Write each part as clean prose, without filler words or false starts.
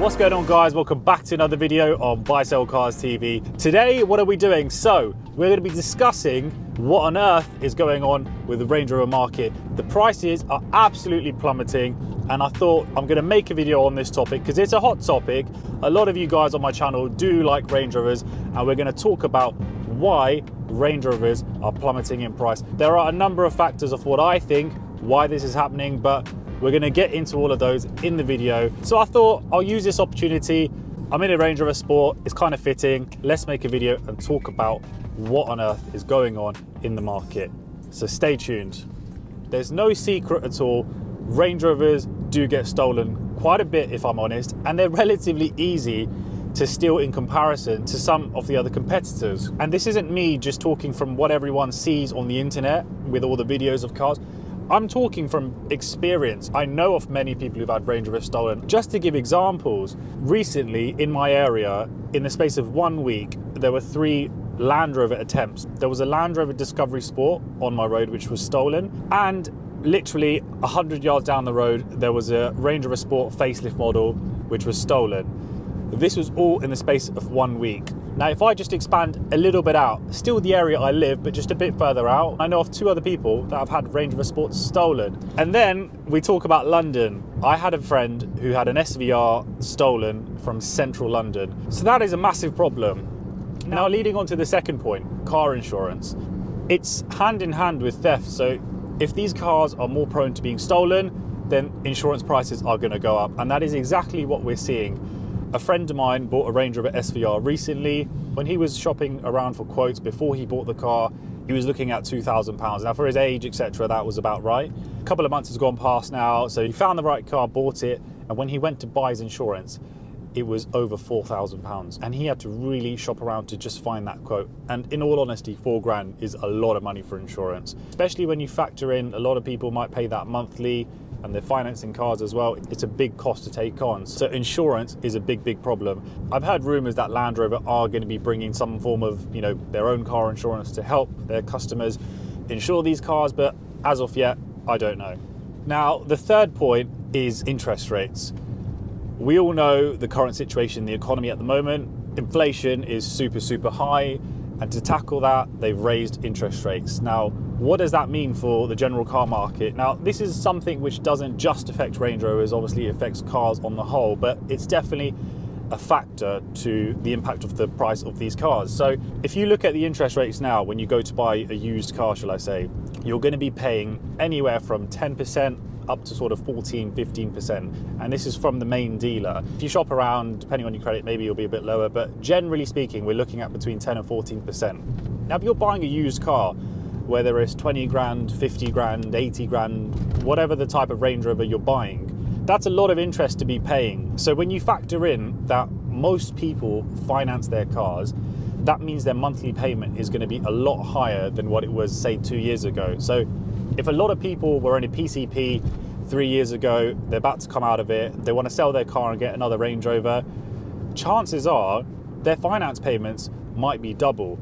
What's going on, guys? Welcome back to another video on Buy Sell Cars TV. Today, what are we doing? So we're going to be discussing what on earth is going on with the Range Rover market. The prices are absolutely plummeting, and I thought I'm going to make a video on this topic because it's a hot topic. A lot of you guys on my channel do like Range Rovers, and we're going to talk about why Range Rovers are plummeting in price. There are a number of factors of what I think why this is happening, but we're going to get into all of those in the video. So I thought I'll use this opportunity. I'm in a Range Rover Sport. It's kind of fitting. Let's make a video and talk about what on earth is going on in the market. So stay tuned. There's no secret at all. Range Rovers do get stolen quite a bit, if I'm honest, and they're relatively easy to steal in comparison to some of the other competitors. And this isn't me just talking from what everyone sees on the internet with all the videos of cars. I'm talking from experience. I know of many people who've had Range Rover stolen. Just to give examples, recently in my area, in the space of 1 week, there were 3 Land Rover attempts. There was a Land Rover Discovery Sport on my road which was stolen, and literally 100 yards down the road there was a Range Rover Sport facelift model which was stolen. This was all in the space of 1 week. Now, if I just expand a little bit out, still the area I live, but just a bit further out, I know of 2 other people that have had Range Rover Sports stolen. And then we talk about London. I had a friend who had an SVR stolen from central London. So that is a massive problem. Now, leading on to the second point, car insurance. It's hand in hand with theft. So if these cars are more prone to being stolen, then insurance prices are going to go up. And that is exactly what we're seeing. A friend of mine bought a Range Rover SVR recently. When he was shopping around for quotes before he bought the car, he was looking at £2,000. Now, for his age, etc., that was about right. A couple of months has gone past now, so he found the right car, bought it, and when he went to buy his insurance, it was over £4,000, and he had to really shop around to just find that quote. And in all honesty, £4,000 is a lot of money for insurance, especially when you factor in a lot of people might pay that monthly, and they're financing cars as well. It's a big cost to take on. So insurance is a big problem. I've heard rumors that Land Rover are going to be bringing some form of, their own car insurance to help their customers insure these cars, but as of yet, I don't know. Now, the third point is interest rates. We all know the current situation in the economy at the moment. Inflation is super high, and to tackle that, they've raised interest rates. Now, what does that mean for the general car market? Now, this is something which doesn't just affect Range Rovers, obviously it affects cars on the whole, but it's definitely a factor to the impact of the price of these cars. So if you look at the interest rates now, when you go to buy a used car, shall I say, you're going to be paying anywhere from 10% up to sort of 14-15%, and this is from the main dealer. If you shop around, depending on your credit, maybe you'll be a bit lower, but generally speaking, we're looking at between 10 and 14%. Now, if you're buying a used car, whether it's 20 grand, 50 grand, 80 grand, whatever the type of Range Rover you're buying, that's a lot of interest to be paying. So when you factor in that most people finance their cars, that means their monthly payment is going to be a lot higher than what it was, say, 2 years ago. So if a lot of people were in a PCP 3 years ago, they're about to come out of it, they want to sell their car and get another Range Rover, chances are their finance payments might be double.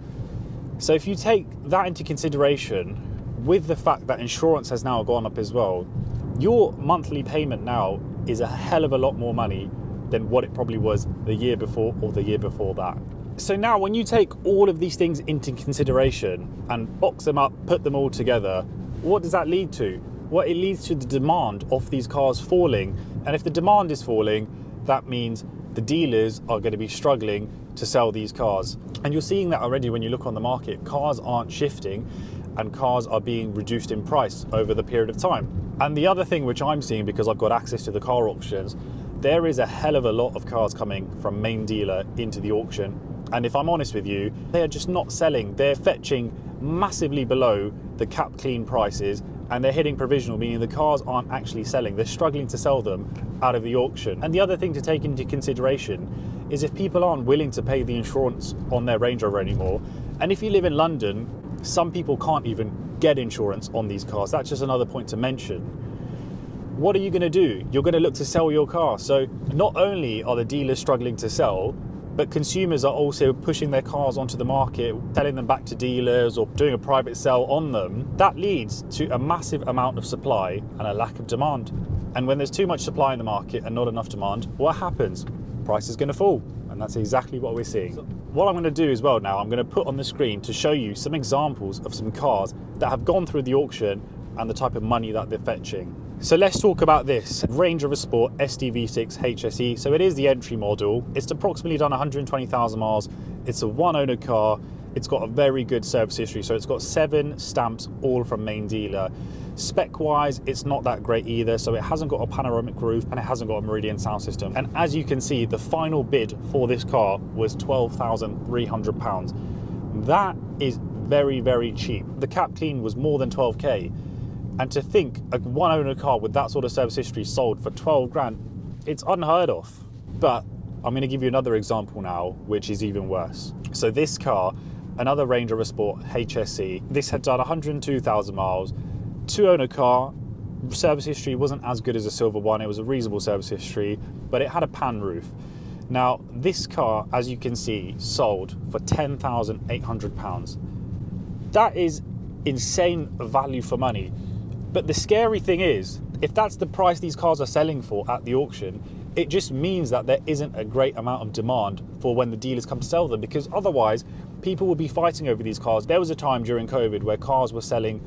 So if you take that into consideration, with the fact that insurance has now gone up as well, your monthly payment now is a hell of a lot more money than what it probably was the year before or the year before that. So now when you take all of these things into consideration and box them up, put them all together, what does that lead to? Well, it leads to the demand of these cars falling. And if the demand is falling, that means the dealers are going to be struggling to sell these cars. And you're seeing that already when you look on the market. Cars aren't shifting and cars are being reduced in price over the period of time. And the other thing which I'm seeing, because I've got access to the car auctions, there is a hell of a lot of cars coming from main dealer into the auction. And if I'm honest with you, they are just not selling. They're fetching massively below the cap clean prices, and they're hitting provisional, meaning the cars aren't actually selling. They're struggling to sell them out of the auction. And the other thing to take into consideration is if people aren't willing to pay the insurance on their Range Rover anymore, and if you live in London, some people can't even get insurance on these cars. That's just another point to mention. What are you going to do? You're going to look to sell your car. So not only are the dealers struggling to sell, but consumers are also pushing their cars onto the market, selling them back to dealers or doing a private sale on them. That leads to a massive amount of supply and a lack of demand. And when there's too much supply in the market and not enough demand, what happens? price is going to fall. And that's exactly what we're seeing. What I'm going to do as well now, I'm going to put on the screen to show you some examples of some cars that have gone through the auction and the type of money that they're fetching. So let's talk about this Range Rover Sport STV6 HSE. So it is the entry model. It's approximately done 120,000 miles. It's a one owner car. It's got a very good service history. So it's got 7 stamps, all from main dealer. Spec wise, it's not that great either. So it hasn't got a panoramic roof and it hasn't got a Meridian sound system. And as you can see, the final bid for this car was £12,300. That is very, very cheap. The cap clean was more than 12k. And to think a one owner car with that sort of service history sold for 12 grand, it's unheard of. But I'm going to give you another example now, which is even worse. So this car, another Range Rover Sport HSE, this had done 102,000 miles, 2 owner car, service history wasn't as good as a silver one, it was a reasonable service history, but it had a pan roof. Now this car, as you can see, sold for £10,800. That is insane value for money. But the scary thing is, if that's the price these cars are selling for at the auction, it just means that there isn't a great amount of demand for when the dealers come to sell them, because otherwise people will be fighting over these cars. There was a time during COVID where cars were selling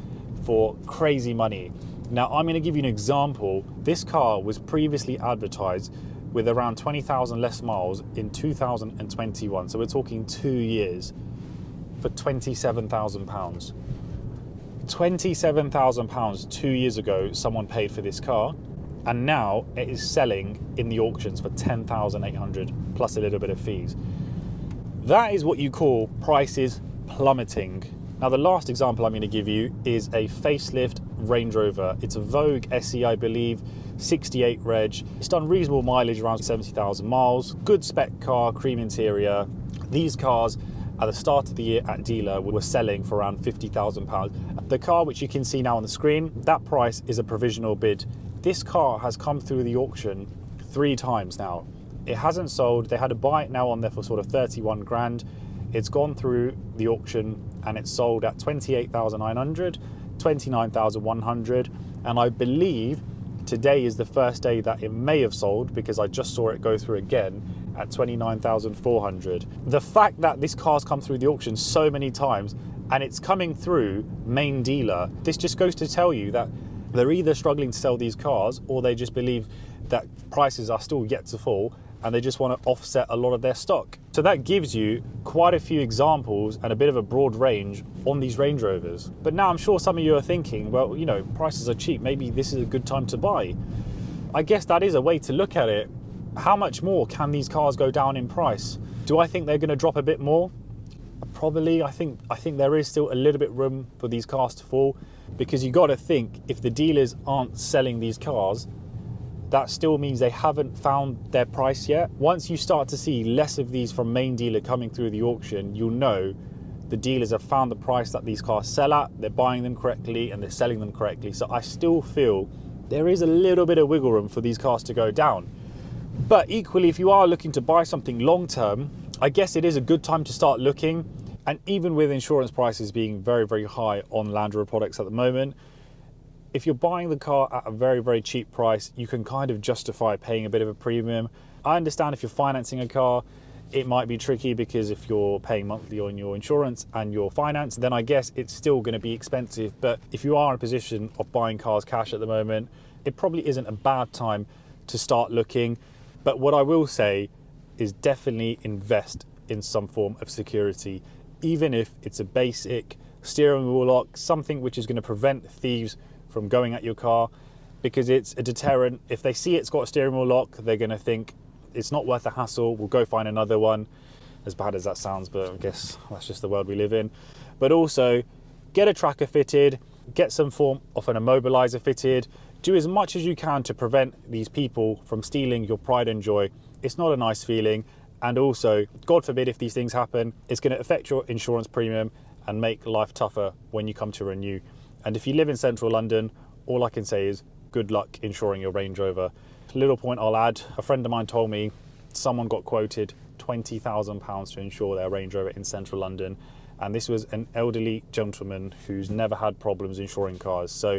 for crazy money. Now I'm going to give you an example. This car was previously advertised with around 20,000 less miles in 2021. So we're talking 2 years for £27,000. £27,000 2 years ago someone paid for this car, and now it is selling in the auctions for 10,800 plus a little bit of fees. That is what you call prices plummeting. Now the last example I'm going to give you is a facelift Range Rover. It's a Vogue SE, I believe, 68 reg. It's done reasonable mileage, around 70,000 miles. Good spec car, cream interior. These cars at the start of the year at dealer were selling for around £50,000. The car, which you can see now on the screen, that price is a provisional bid. This car has come through the auction 3 times now. It hasn't sold. They had to buy it now on there for sort of 31 grand. It's gone through the auction and it's sold at 28,900, 29,100, and I believe today is the first day that it may have sold, because I just saw it go through again at 29,400. The fact that this car's come through the auction so many times and it's coming through main dealer, this just goes to tell you that they're either struggling to sell these cars or they just believe that prices are still yet to fall and they just want to offset a lot of their stock. So that gives you quite a few examples and a bit of a broad range on these Range Rovers. But now I'm sure some of you are thinking, well, you know, prices are cheap, maybe this is a good time to buy. I guess that is a way to look at it. How much more can these cars go down in price? Do I think they're going to drop a bit more? Probably. I think there is still a little bit room for these cars to fall, because you got to think, if the dealers aren't selling these cars, that still means they haven't found their price yet. Once you start to see less of these from main dealer coming through the auction, you'll know the dealers have found the price that these cars sell at, they're buying them correctly and they're selling them correctly. So I still feel there is a little bit of wiggle room for these cars to go down. But equally, if you are looking to buy something long term, I guess it is a good time to start looking. And even with insurance prices being very, very high on Land Rover products at the moment, if you're buying the car at a very, very cheap price, you can kind of justify paying a bit of a premium. I understand if you're financing a car, it might be tricky, because if you're paying monthly on your insurance and your finance, then I guess it's still going to be expensive. But if you are in a position of buying cars cash at the moment, it probably isn't a bad time to start looking. But what I will say is definitely invest in some form of security, even if it's a basic steering wheel lock, something which is going to prevent thieves from going at your car, because it's a deterrent. If they see it's got a steering wheel lock, they're going to think it's not worth the hassle, we'll go find another one. As bad as that sounds, but I guess that's just the world we live in. But also, get a tracker fitted, get some form of an immobilizer fitted, do as much as you can to prevent these people from stealing your pride and joy. It's not a nice feeling, and also, God forbid, if these things happen, it's going to affect your insurance premium and make life tougher when you come to renew. And if you live in central London, all I can say is good luck insuring your Range Rover. Little point I'll add, a friend of mine told me someone got quoted £20,000 to insure their Range Rover in central London, and this was an elderly gentleman who's never had problems insuring cars. So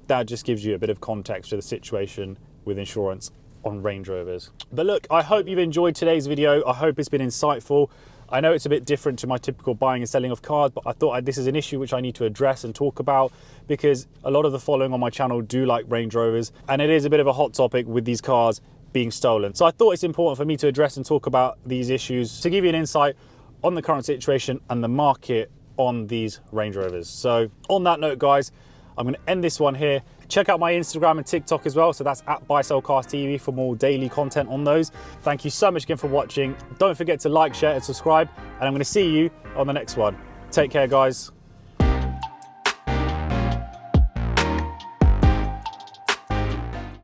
that just gives you a bit of context to the situation with insurance on Range Rovers. But look, I hope you've enjoyed today's video. I hope it's been insightful. I know it's a bit different to my typical buying and selling of cars, but I thought this is an issue which I need to address and talk about, because a lot of the following on my channel do like Range Rovers, and it is a bit of a hot topic with these cars being stolen. So I thought it's important for me to address and talk about these issues to give you an insight on the current situation and the market on these Range Rovers. So on that note, guys, I'm going to end this one here. Check out my Instagram and TikTok as well. So that's at Buy Sell Cars TV for more daily content on those. Thank you so much again for watching. Don't forget to like, share and subscribe. And I'm going to see you on the next one. Take care, guys.